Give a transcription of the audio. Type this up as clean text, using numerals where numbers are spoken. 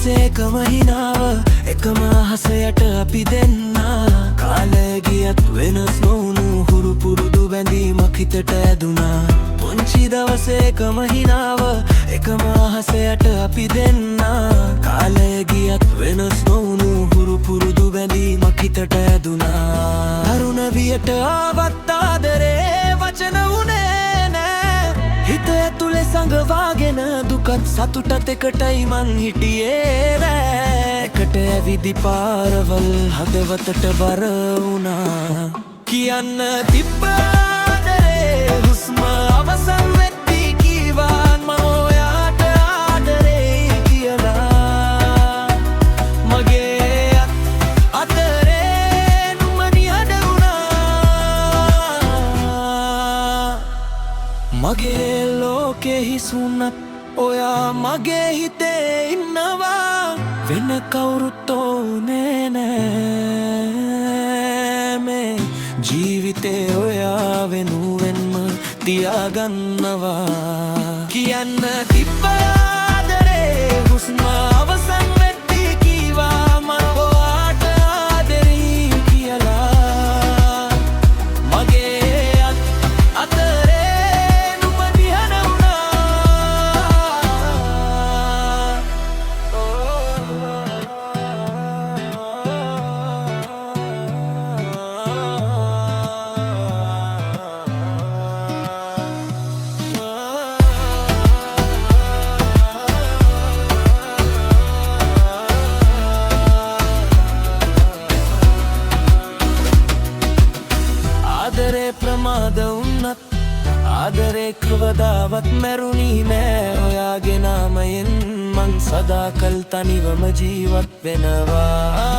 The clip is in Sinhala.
දවසේ එකම හිනාව එකම අහස යට අපි දෙන්නා කාලය ගියත් වෙනස් නොවුණු හුරු පුරුදු බැඳීමක් හිතට ඇදුනා පුංචි දවසේ එකම හිනාව එකම අහස යට අපි දෙන්නා කාලය ගියත් වෙනස් නොවුණු හුරු පුරුදු බැඳීමක් හිතට ඇදුනා තරුණ වියට ආවත් ආදරේ වචන වුණේ නෑ හිත ඇතුලේ සඟවාගෙන දුකත් සතුටත් එකටයි මං හිටියේ නෑ එකට ඇවිදි පාරවල් හදවතට බර වුණා කියන්න තිබ්බ ආදරේ හුස්ම අවසන් වෙද්දි කීවා මම ඔයාට ආදරේ කියලා මගේ අතරේ නුඹනි හද වුණා මගේ ලෝකෙ හිසුණත් ඔයා මගේ හිතේ ඉන්නවා වෙන කවුරුත් ඕනේ නෑ මේ ජීවිතේ ඔයා වෙනුවෙන්ම තියාගන්නවා කියන්න තිබ්බ ආදරේ හුස්ම අවසන් වෙද්දි කීවා මම ඔයාට ආදරේ කියලා මගේ අතරේ නුඹනි හද ආදරේ ප්‍රමාද වුණත් ආදරේ කවදාවත් මැරුණී නෑ ඔයාගේ නාමයෙන් මං සදාකල් තනිවම ජීවත් වෙනවා